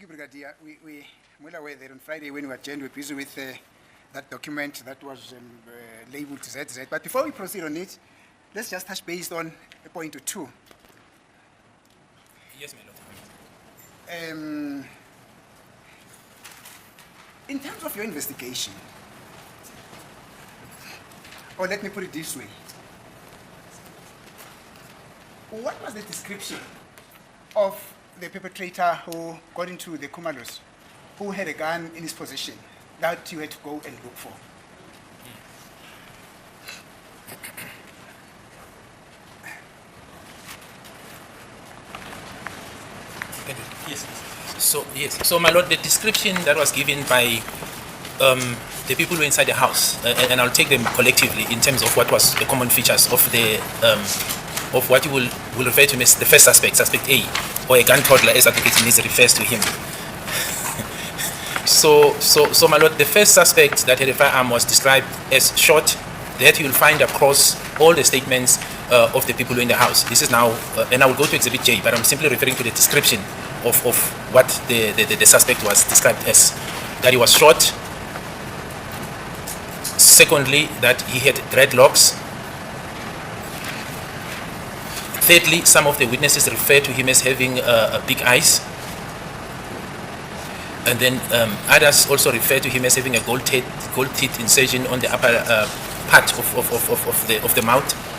you, Brigadier. We well aware that on Friday when we adjourned, we were busy with that document that was labeled ZZ. But before we proceed on it, let's just touch base on a point or two. Yes, my lord. In terms of your investigation, or let me put it this way, what was the description of the perpetrator who got into the Kumalos, who had a gun in his possession that you had to go and look for? Yes. So my lord, the description that was given by the people who were inside the house, and I'll take them collectively in terms of what was the common features of the of what you will refer to as the first suspect, suspect A, or a gun toddler, as Advocate Mnisi refers to him. So my lord, the first suspect that had a firearm was described as short. That you will find across all the statements of the people in the house. This is now, and I will go to Exhibit J, but I'm simply referring to the description of what the suspect was described as. That he was short. Secondly, that he had dreadlocks. Thirdly, some of the witnesses refer to him as having big eyes. And then others also refer to him as having a gold teeth incision on the upper part of the mouth.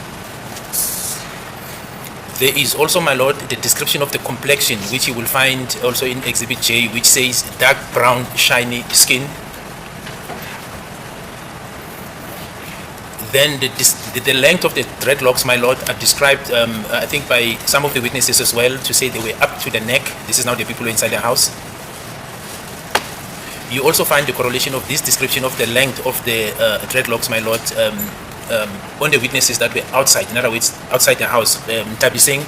There is also, my lord, the description of the complexion, which you will find also in Exhibit J, which says dark brown, shiny skin. Then the length of the dreadlocks, my lord, are described, I think, by some of the witnesses as well, to say they were up to the neck. This is now the people inside the house. You also find the correlation of this description of the length of the dreadlocks, my lord, on the witnesses that were outside. In other words, outside the house. Tabi Singh,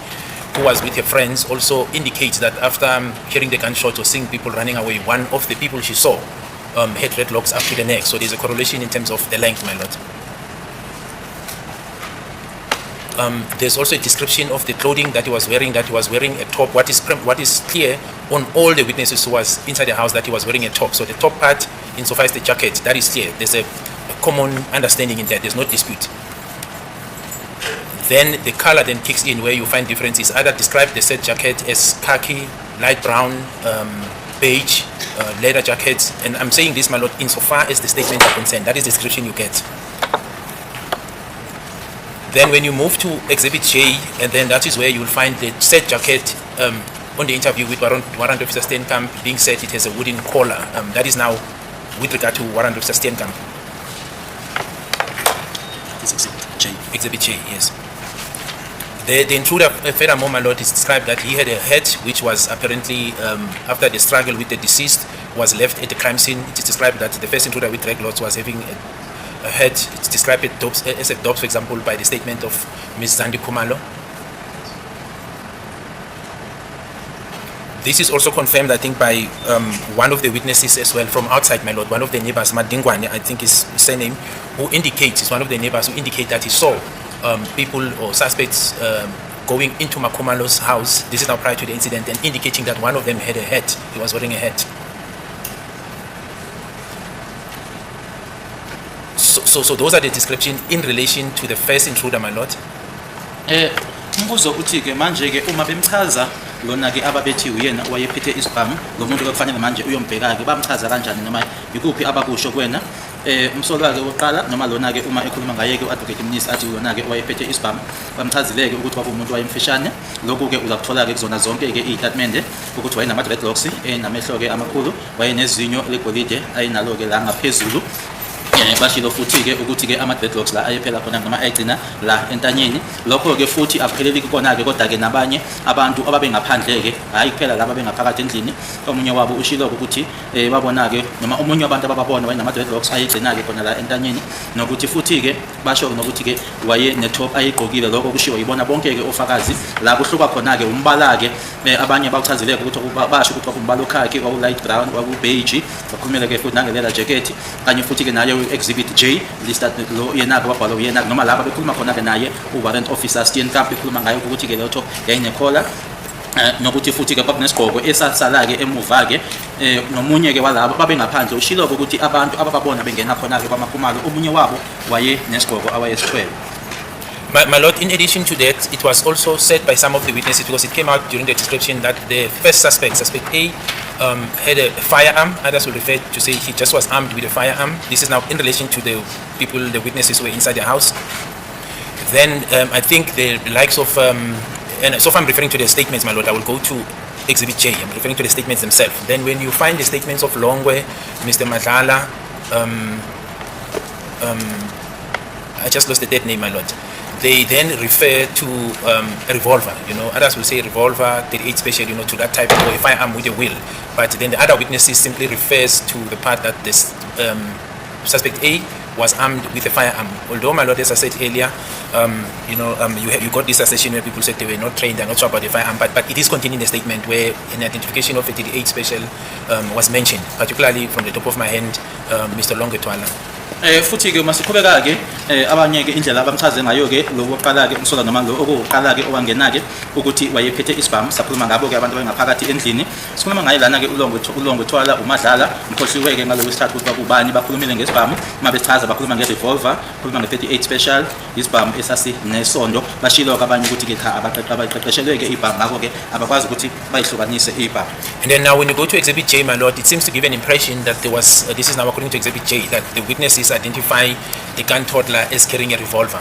who was with her friends, also indicates that after hearing the gunshot or seeing people running away, one of the people she saw had dreadlocks up to the neck. So there's a correlation in terms of the length, my lord. There's also a description of the clothing that he was wearing, a top. What is clear on all the witnesses who was inside the house, that he was wearing a top. So the top part, insofar as the jacket, that is clear. There's a common understanding in that. There's no dispute. Then the color then kicks in, where you find differences. Either describe the said jacket as khaki, light brown, beige, leather jackets. And I'm saying this, my lord, insofar as the statements are concerned. That is the description you get. Then when you move to Exhibit J, and then that is where you will find the said jacket on the interview with Warrant Officer Steenkamp being said it has a wooden collar. That is now with regard to Warrant Officer Steenkamp. This Exhibit J. Exhibit J, yes. The intruder, furthermore, my lord, is described that he had a hat which was apparently, after the struggle with the deceased, was left at the crime scene. It is described that the first intruder with dreadlocks was having a head. It's described as a dope, for example, by the statement of Ms. Zandi Kumalo. This is also confirmed, I think, by one of the witnesses as well from outside, my lord, one of the neighbors, Madingwane, I think is his surname, who indicates, is one of the neighbors who indicate that he saw people or suspects going into Makumalo's house. This is now prior to the incident, and indicating that one of them had a hat. He was wearing a hat. So those are the description in relation to the first intruder, my lord. Mbuzo uthi ke manje ke uma bemchaza lona ke ababethi uyena wayephethe isibhamu lo muntu okufanele manje uyombheka ke bamchaza kanjani noma ikuphi abakusho kuwena umsolwa ke oqala noma lona ke uma ekhuluma ngaye ke uadvocate Mnisi athi lona ke wayephethe isibhamu bamchazileke ukuthi wabumuntu wayemfishane. Lokhu ke uzakuthola ke kuzona zonke ke izitatimende ukuthi wayena dreadlocks enamehlo ke amakhulu, wayenezinyo legolide ayinalo ke la ngaphezulu. Bashilo futhi ke ukuthi ke ama-dreadlocks la ayephela khona noma ayigcina la entanyeni. Lokho ke futhi akupheleli kona ke, kodwa ke nabanye abantu ababengaphandle ke, hayi kuphela laba bengaphakathi endlini. Omunye wabo ushilo ukuthi babona ke noma omunye wabantu abababona wayenama-dreadlocks ayigcina ke khona la entanyeni, nokuthi futhi ke basho nokuthi ke waye ne-top ayigqokile. Lokho kushiwo yibona bonke ke ofakazi. La kuhluka khona ke umbala ke, abanye bawuchazileke ukuthi basho ukuthi umbala okhakhi light brown, beige, bakhulumela ke futhi nangelela jacket, kanye futhi ke naye Exhibit J listed lo yena kwabhala uyena noma laba bekhuluma khona ke naye uwarrant officer Steenkamp ekhuluma ngayo ukuthi ke lotho yayine collar. nokuthi futhi ke kwakunesigqoko esasala ke emuva ke nomunye ke walabo babengaphandle ushilo ukuthi abantu abababona bengena khona ke kwamakhumalo omunye wabo waye nesigqoko awayesithwele. My lord, in addition to that, it was also said by some of the witnesses, because it came out during the description, that the first suspect, suspect A, had a firearm. Others will refer to say he just was armed with a firearm. This is now in relation to the people, the witnesses who were inside the house. Then I think the likes of, and so if I'm referring to the statements, my lord, I will go to Exhibit J. I'm referring to the statements themselves. Then when you find the statements of Longwe, Mr. Madlala, I just lost the dead name, my lord. They then refer to a revolver, others will say revolver, 38 special, to that type of a firearm with a wheel. But then the other witnesses simply refers to the part that this suspect A was armed with a firearm. Although, my lord, as I said earlier, you got this assertion where people said they were not trained, they're not sure about the firearm, but it is contained in the statement where an identification of a 38 special was mentioned, particularly from the top of my hand, Mr. Longetwala. Futhi ke masiqhubeka ke abanye ke indlela abamchaze ngayo ke lo oqala ke umsola noma lo okuqala ke owangena ke ukuthi wayephethe isibhamu sakhuluma ngabo ke abantu abangaphakathi endlini sikhuluma ngaye lana ke uLongwethwala uMadlala umkhohliwe ke ngalo wesithathu ukuthi kubani bakhulumile ngesibhamu uma bechaza bakhuluma ngerevolver khuluma nge38 special isibhamu esasi nesondo bashilo abanye ukuthi ke cha abaqeqeshelwe ke ibhamu ngakho ke abakwazi ukuthi bayihlukanise ibhamu. And then now when you go to Exhibit J, my lord, it seems to give an impression that there was this is now according to Exhibit J, that the witnesses identify the gun toddler as carrying a revolver.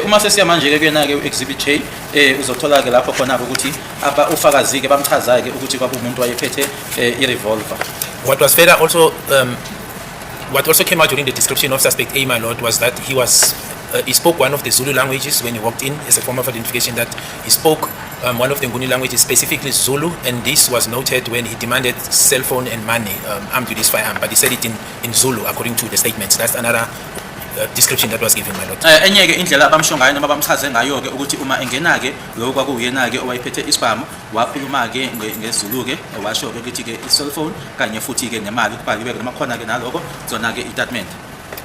Uma sesiya manje ke kuyena ke Exhibit J uzothola ke lapho khona ukuthi ufakazi ke bamchaza ke ukuthi kwakumuntu wayephethe i-revolver. What was further also what also came out during the description of suspect A, my lord, was that he spoke one of the Zulu languages when he walked in, as a form of identification that he spoke one of the Nguni languages, specifically Zulu, and this was noted when he demanded cell phone and money armed with his firearm, but he said it in Zulu according to the statements. That's another description that was given, my lord. Enye ke indlela abamsho ngayo noma bamchaze ngayo ke ukuthi uma engena ke lo kwakuyena ke owayephethe isibhamu wakhuluma ke ngeZulu ke washo ke ukuthi ke i-cell phone kanye futhi ke nemali kubhaliwe ke noma khona ke naloko zona ke i-statement.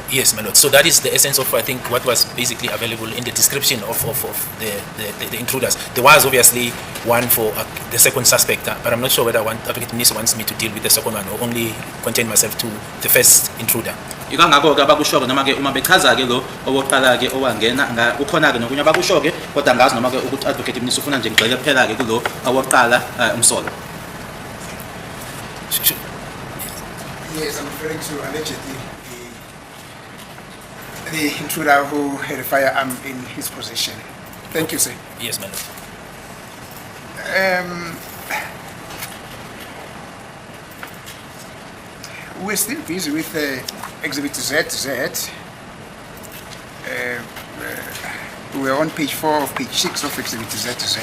Yes, my lord. So that is the essence of, I think, what was basically available in the description of the intruders. There was obviously one for the second suspect, but I'm not sure whether Advocate Mnisi wants me to deal with the second one or only contain myself to the first intruder. Ikangakho ke abakusho noma ke uma bechaza ke lo owoqala ke owangena ukhona ke nokunye abakusho ke kodwa ngazi noma ke ukuthi Advocate Mnisi ufuna nje ngigxile kuphela ke kulo owoqala umsolo. Yes, I'm referring to allegedly the intruder who had a firearm in his possession. Thank you, sir. Yes, my lord. We're still busy with Exhibit ZZ. We're on page 4 of page 6 of Exhibit ZZ.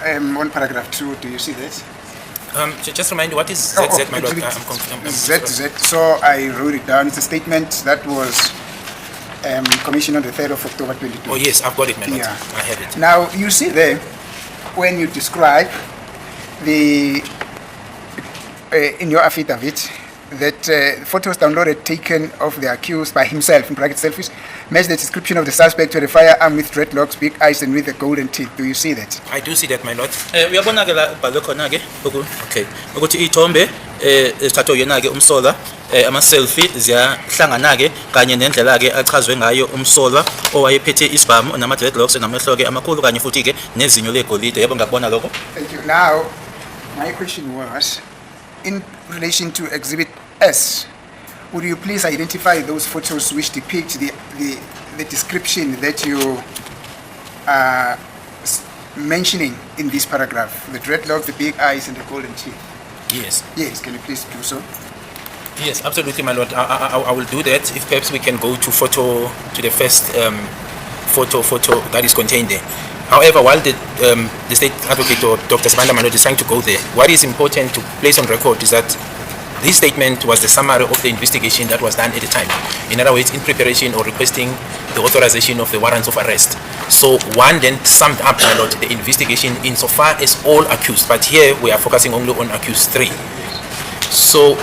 On paragraph 2, do you see that? Just remind me, what is ZZ, my lord? ZZ, so I wrote it down. It's a statement that was commissioned on the 3rd of October 2022. Oh yes, I've got it, my lord. Yeah. I have it. Now, you see there, when you describe the, in your affidavit, that photos downloaded taken of the accused by himself, in bracket selfies, match the description of the suspect with a firearm with dreadlocks, big eyes, and with the golden teeth. Do you see that? I do see that, my lord. Uyabona ke la bhalwe khona ke okay ukuthi ithombe esithathwe yena ke umsola ama selfie ziyahlangana ke kanye nendlela ke achazwe ngayo umsola owayephethe isibhamu nama dreadlocks namehlo ke amakhulu kanye futhi ke nezinyo legolide. Yebo ngakubona lokho. Thank you. Now, my question was, in relation to Exhibit S, would you please identify those photos which depict the description that you are mentioning in this paragraph? The dreadlocks, the big eyes, and the golden teeth. Yes. Yes, can you please do so? Yes, absolutely, my lord. I will do that. If perhaps we can go to the first photo that is contained there. However, while the state advocate or Dr. Sibanda, my lord, is trying to go there, what is important to place on record is that this statement was the summary of the investigation that was done at the time. In other words, in preparation or requesting the authorization of the warrants of arrest. So one then summed up, my lord, the investigation insofar as all accused, but here we are focusing only on accused 3. So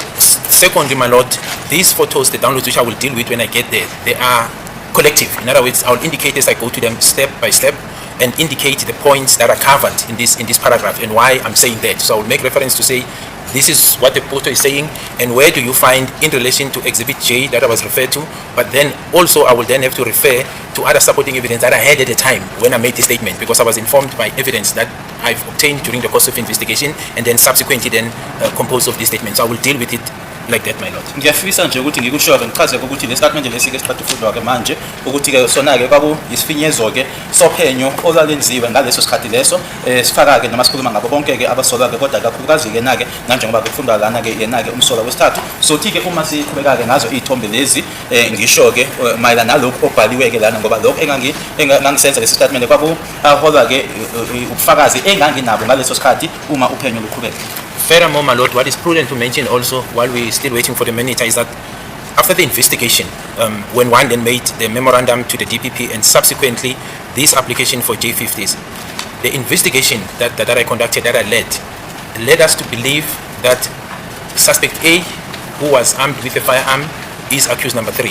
Secondly, my lord, these photos, the downloads which I will deal with when I get there, they are collective. In other words, I'll indicate as I go to them step by step and indicate the points that are covered in this paragraph and why I'm saying that. So I will make reference to say this is what the photo is saying and where do you find in relation to Exhibit J that I was referred to, but then also I will then have to refer to other supporting evidence that I had at the time when I made this statement, because I was informed by evidence that I've obtained during the course of investigation and then subsequently then composed of this statement. So I will deal with it like that, my lord. Ngiyafisa nje ukuthi ngikushore ngichaze ukuthi le statement lesi ke siphathufundwa ke manje ukuthi ke sona ke kwaku isifinyezo ke sophenyo olalenziwe ngaleso sikhathi leso sifaka ke noma sikhuluma ngabo bonke ke abasolwa ke kodwa kakhulukazi ke na ke nanjengoba kufundwa lana ke yena ke umsola wesithathu sothi ke uma siqhubeka ke ngazo izithombe lezi ngisho ke mayelana nalokho obhaliwe ke lana ngoba lokho engangisenza lesi statement kwaku aholwa ke ubufakazi enganginabo ngaleso sikhathi uma uphenyo luqhubeka. Furthermore, my lord, what is prudent to mention also while we're still waiting for the minute is that after the investigation, when one then made the memorandum to the DPP and subsequently this application for J50s, the investigation that I conducted, that I led us to believe that suspect A, who was armed with a firearm, is accused number 3,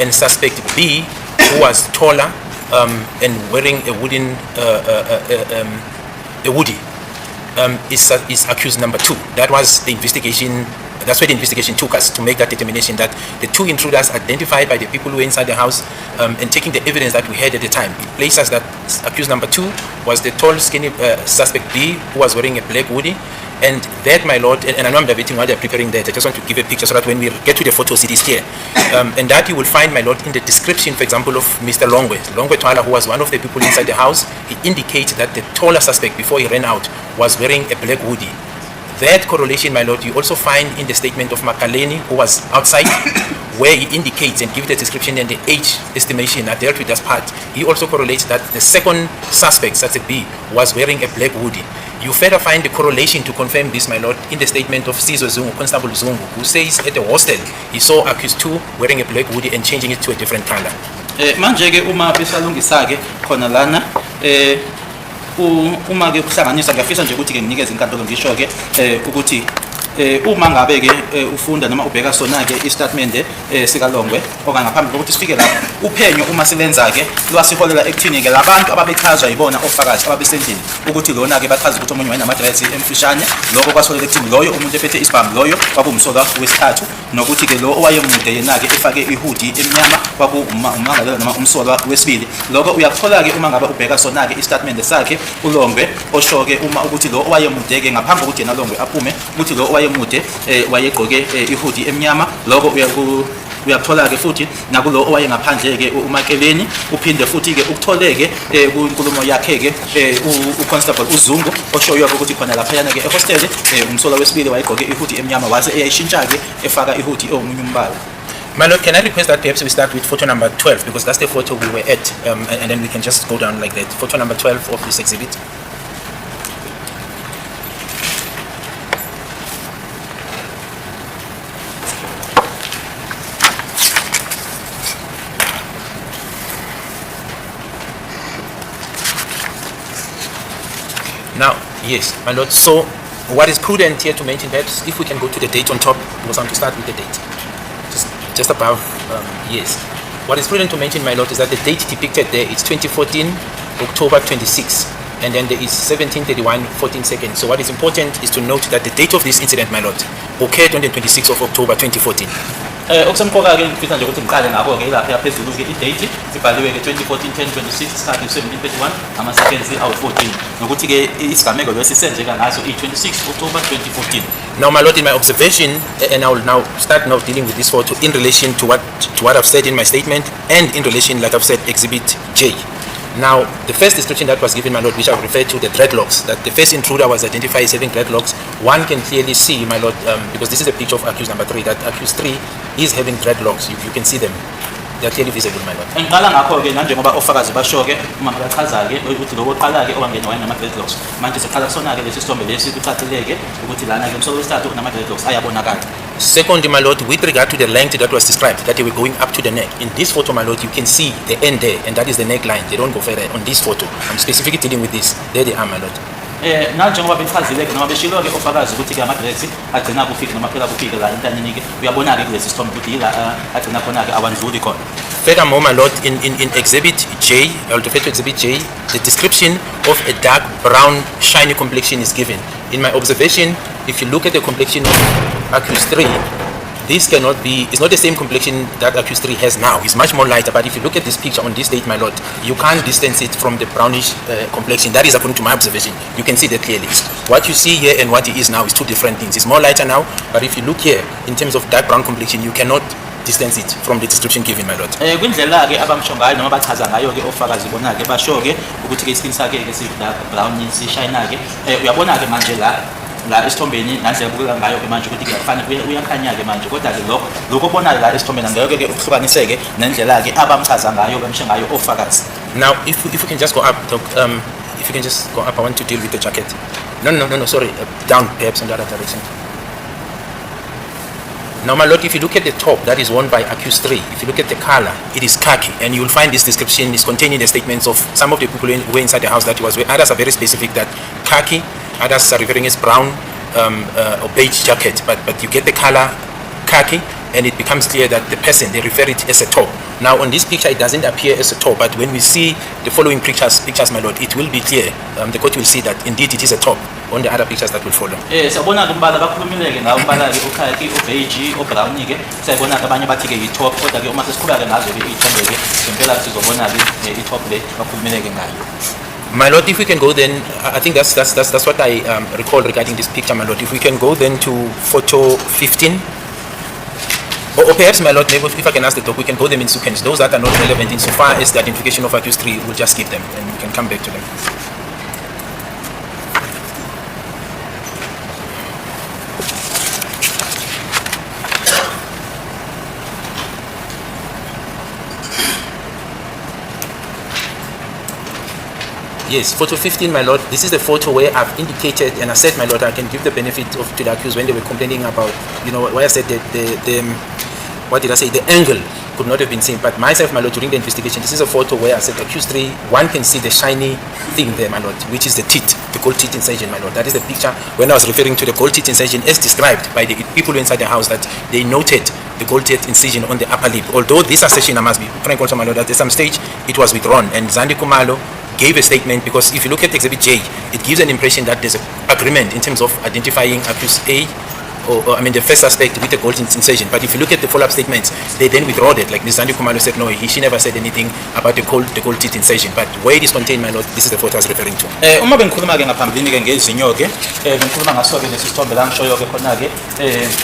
and suspect B, who was taller and wearing a woody, is accused number 2. That was the investigation. That's where the investigation took us to make that determination that the 2 intruders identified by the people who were inside the house and taking the evidence that we had at the time, it placed us that accused number 2 was the tall, skinny suspect B, who was wearing a black hoodie. And that, my lord, and I know I'm debating while they're preparing that, I just want to give a picture so that when we get to the photos, it is clear. And that you will find, my lord, in the description, for example, of Mr. Longwe Twala, who was one of the people inside the house. He indicated that the taller suspect, before he ran out, was wearing a black hoodie. That correlation, my lord, you also find in the statement of Makaleni, who was outside, where he indicates and gives the description and the age estimation that dealt with that part. He also correlates that the second suspect, suspect B, was wearing a black hoodie. You further find the correlation to confirm this, my lord, in the statement of Sizwe Zungu, Constable Zungu, who says at the hostel he saw accused 2 wearing a black hoodie and changing it to a different color. Manje ke uma besalungisa ke khona lana uma ke kuhlanganisa ngiyafisa nje ukuthi ke nginikeze inkantolo ngisho ke ukuthi uma ngabe ke ufunda noma ubheka sona ke istatement sikalongwe okangaphambi kokuthi sifike la uphenyo uma silenza ke lwasiholela ekuthini ke labantu ababechazwa yibona ofakazi ababesendlini ukuthi lona ke bachaza ukuthi omunye wayenamadress emfishane lokho kwasolela ekuthini loyo umuntu ephethe isibhamu loyo kwakungumsola wesithathu nokuthi ke lo owayemude yena ke efake ihoodie emnyama kwakumangalo noma umsola wesibili lokho uyakuthola ke uma ngabe ubheka sona ke istatement sakhe uLongwe osho ke uma ukuthi lo owayemude ke ngaphambi kokuthi yena Longwe aphume ukuthi lo owayemude wayegqoke ihoodie emnyama lokho uyakuthola ke futhi nakulo owayengaphandle ke umakeleni uphinde futhi ke ukutholeke kunkulumo yakhe ke uConstable uZungu oshoyo ukuthi khona laphayana ke ehostel umsola wesibili wayegqoke ihoodie emnyama wase eyayishintsha ke efaka ihoodie omunye umbala. My lord, can I request that perhaps we start with photo number 12, because that's the photo we were at, and then we can just go down like that. Photo number 12 of this exhibit. Now, yes, my lord, so what is prudent here to mention, perhaps if we can go to the date on top, because I want to start with the date, just above, yes. What is prudent to mention, my lord, is that the date depicted there is 2014, October 26, and then there is 1731, 14 seconds. So what is important is to note that the date of this incident, my lord, occurred on the 26th of October 2014. Okusemqoka ke ngifisa nje ukuthi ngiqale ngakho ke lapha phezulu ke idate sibhaliwe ke 2014 1026 isikhathi 1731 ama-seconds awu-14 nokuthi ke isigameko lesisenzeka ngaso i-26 October 2014. Now, my lord, in my observation, and I will now start dealing with this photo in relation to what I've said in my statement and in relation, like I've said, Exhibit J. Now, the first description that was given, my lord, which I've referred to, the dreadlocks, that the first intruder was identified as having dreadlocks. One can clearly see, my lord, because this is a picture of accused number 3, that accused 3 is having dreadlocks. You can see them. They are clearly visible, my lord. Ngiqala ngakho ke nanjengoba ofakazi basho ke uma bachaza ke ukuthi lo oqala ke owangena wayena dreadlocks. Manje siqala kusona ke lesi sithombe lesi kucathileke ukuthi lana ke umsolo wesithathu unama dreadlocks ayabonakala. Second, my lord, with regard to the length that was described, that they were going up to the neck. In this photo, my lord, you can see the end there, and that is the neckline. They don't go further on this photo. I'm specifically dealing with this. There they are, my lord. Njengoba bechazile-ke noma beshilo-ke ofakazi ukuthi-ke ama-dregs agcina kufike noma phela kufike la entanini-ke uyabona-ke kulesi sithombe ukuthi yila agcina khona-ke awandluli khona. Furthermore, my lord, in Exhibit J, I will refer to Exhibit J, the description of a dark brown shiny complexion is given. In my observation, if you look at the complexion of accused 3, this cannot be, it's not the same complexion that accused 3 has now. It's much more lighter, but if you look at this picture on this date, my lord, you can't distance it from the brownish complexion. That is according to my observation. You can see that clearly. What you see here and what it is now is two different things. It's more lighter now, but if you look here, in terms of dark brown complexion, you cannot distance it from the description given, my lord. Kwindlela-ke abamsho ngayo noma bachaza ngayo-ke ofakazi bona-ke basho-ke ukuthi-ke iskin sakhe-ke si-dark brown sishayina-ke uyabona-ke manje la esithombeni nandlela ebukeka ngayo-ke manje ukuthi-ke kufanele uyakhanya-ke manje kodwa-ke lokho obonayo la esithombeni angeke-ke ukuhlukaniseke nendlela-ke abamchaza ngayo bemshe ngayo ofakazi. Now if we can just go up, Doc, if you can just go up, I want to deal with the jacket. No, sorry, down perhaps in the other direction. Now, my lord, if you look at the top that is worn by accused 3, if you look at the color, it is khaki, and you will find this description is containing the statements of some of the people who were inside the house that he was with. Others are very specific that khaki, others are referring as brown or beige jacket, but you get the color khaki, and it becomes clear that the person, they refer it as a top. Now, on this picture, it doesn't appear as a top, but when we see the following pictures, my lord, it will be clear. The court will see that indeed it is a top on the other pictures that will follow. Siyabona-ke umbala bakhulumile-ke ngawo umbala-ke ukhaki, ubeiji, obrown-ke siyabona-ke abanye bathi-ke yi-top, kodwa-ke uma sesikhula-ke ngazo-ke iy'thombe-ke ngempela sizobona-ke i-top le bakhulumile-ke ngayo. My lord, if we can go then, I think that's what I recall regarding this picture, my lord. If we can go then to photo 15. Or perhaps, my lord, maybe if I can ask the talk, we can go them in sequence. Those that are not relevant insofar as the identification of accused 3, we'll just skip them and we can come back to them. Yes, photo 15, my lord. This is the photo where I've indicated and I said, my lord, I can give the benefit to the accused when they were complaining about, where I said what did I say? The angle could not have been seen. But myself, my lord, during the investigation, this is a photo where I said accused 3, one can see the shiny thing there, my lord, which is the teeth, the gold teeth incision, my lord. That is the picture when I was referring to the gold teeth incision as described by the people inside the house, that they noted the gold teeth incision on the upper lip. Although this assertion, I must be frank also, my lord, that at some stage it was withdrawn, and Zandi Kumalo gave a statement, because if you look at Exhibit J, it gives an impression that there's an agreement in terms of identifying accused A, or I mean the first suspect with the gold incision. But if you look at the follow-up statements, they then withdrew it. Like Ms. Zandi Kumalo said, no, she never said anything about the gold teeth incision. But where it is contained, my lord, this is the photo I was referring to. Uma bengikhuluma-ke ngaphambilini-ke ngezinyo-ke bengikhuluma ngaso-ke lesisithombe la ngishoyo-ke khona-ke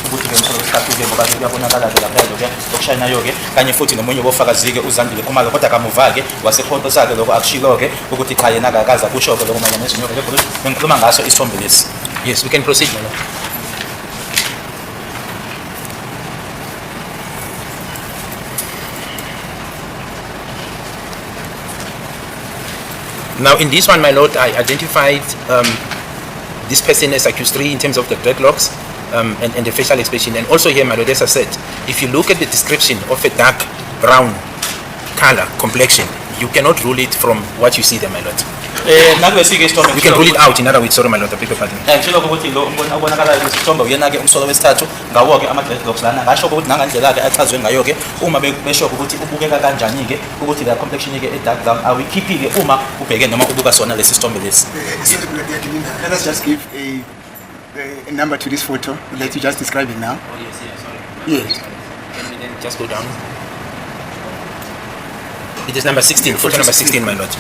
ukuthi-ke ngisho isithathu-ke ngoba-ke kuyabonakala-ke lapha-ke okushayinayo-ke kanye futhi nomunye wofakazi-ke uZandile Khumalo, kodwa kamuva-ke wasekhonto sakhe lokho akushilo-ke ukuthi cha yena akaza kusho-ke lokho mayelana nezinyo-ke bengikhuluma ngaso isithombe lesi. Yes, we can proceed, my lord. Now, in this one, my lord, I identified this person as accused 3 in terms of the dreadlocks and the facial expression. And also here, my lord, as I said, if you look at the description of a dark brown color, complexion, you cannot rule it from what you see there, my lord. You can rule it out, in other words, sorry, my lord, I beg your pardon. Ngishilo ukuthi lo obonakala lesithombe uyena-ke umsolo wesithathu ngawo-ke ama-dreadlocks lana ngasho ukuthi nangandlela-ke achazwe ngayo-ke uma besho ukuthi ubukeka kanjani-ke ukuthi la complexion-ke e-dark brown awuyikhiphi-ke uma ubheke noma ubuka sona lesi sithombe lesi. Let us just give a number to this photo that you just described it now. Oh, yes, sorry. Yes. Can we then just go down? It is number 16, photo number 16, my lord.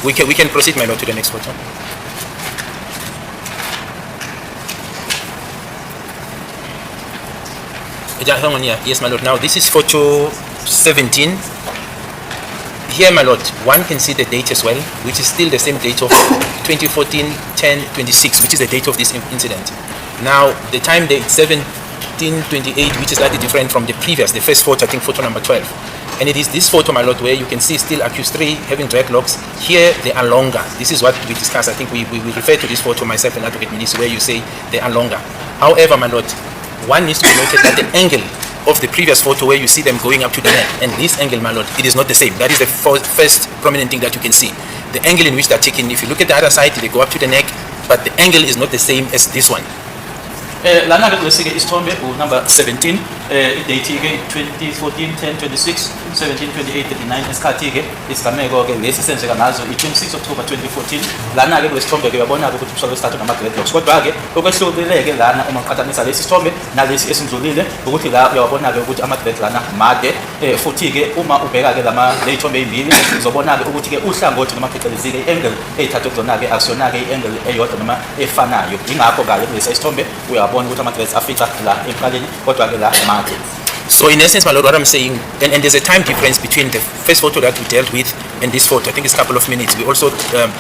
We can proceed, my lord, to the next photo. Hang on here. Yes, my lord. Now this is photo 17. Here, my lord, one can see the date as well, which is still the same date of 2014-10-26, which is the date of this incident. Now the time date 17-28, which is slightly different from the previous, the first photo, I think photo number 12. And it is this photo, my lord, where you can see still accused 3 having dreadlocks. Here they are longer. This is what we discussed. I think we refer to this photo, myself and Advocate Mnisi, where you say they are longer. However, my lord, one needs to note that the angle of the previous photo where you see them going up to the neck and this angle, my lord, it is not the same. That is the first prominent thing that you can see. The angle in which they're taken, if you look at the other side, they go up to the neck, but the angle is not the same as this one. Lana ke kulesike isithombe number 17 idate ke 2014 10 26 17 28 39 esikhathi ke isigameko ke lesi senzeka ngazo i26 October 2014. Lana ke kulesithombe ke uyabona ukuthi umsalo wesithathu nama dreadlocks, kodwa ke okwehlukileke lana uma uqhathanisa lesi sithombe nalesi esindlulile ukuthi la uyabona ke ukuthi ama dread lana made, futhi ke uma ubheka ke lama leyithombe ezimbili uzobona ke ukuthi ke uhlangothi noma phecelezi ke angle eyithathwe kuzona ke akusona ke angle eyodwa noma efanayo. Ingakho ke kulesi isithombe so in essence, my lord, what I'm saying, and there's a time difference between the first photo that we dealt with and this photo. I think it's a couple of minutes. We also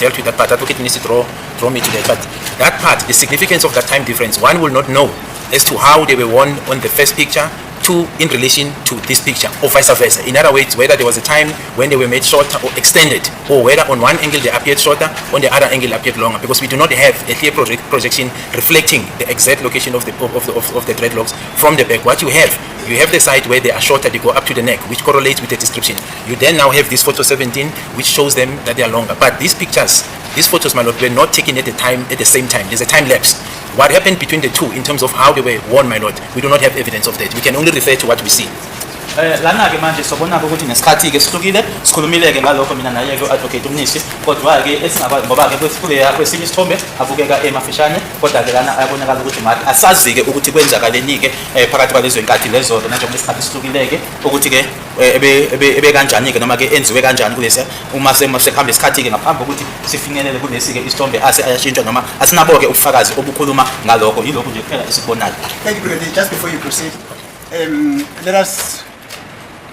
dealt with that part. Advocate Mnisi draw me to that, but that part, the significance of that time difference, one will not know as to how they were worn on the first picture to in relation to this picture, or vice versa. In other words, whether there was a time when they were made shorter or extended, or whether on one angle they appeared shorter, on the other angle appeared longer, because we do not have a clear projection reflecting the exact location of the dreadlocks from the back. What you have the side where they are shorter, they go up to the neck, which correlates with the description. You then now have this photo 17, which shows them that they are longer. But these pictures, these photos, my lord, were not taken at the same time. There's a time lapse. What happened between the two in terms of how they were worn, my lord, we do not have evidence of that. We can only refer to what we see. Lana ke manje sobona ukuthi nesikhathi ke sihlukile sikhulumile ke ngalokho mina naye ke advocate Mnisi, kodwa ke esingakwazi ngoba ke kwesinye isithombe abukeka emafishane, kodwa ke lana ayabonakala ukuthi manje asazi ke ukuthi kwenzakaleni ke phakathi kwalezo inkathi lezo njengoba isikhathi sihlukile ke ukuthi ke ebe kanjani ke noma ke enziwe kanjani kulesi uma sekuhamba isikhathi ke ngaphambi ukuthi sifinyelele kulesi ke isithombe ayashintshwa noma asinabo ke ubufakazi obukhuluma ngalokho. Yilokho nje kuphela esibonayo. Thank you, brother. Just before you proceed, let us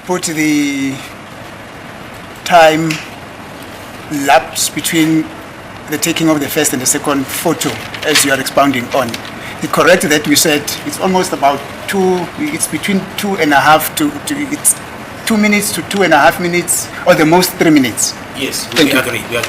put the time lapse between the taking of the first and the second photo as you are expounding on. The correct that we said it's almost about it's between 2.5 to it's 2 minutes to 2.5 minutes, or the most 3 minutes. Yes, we agree, my lord.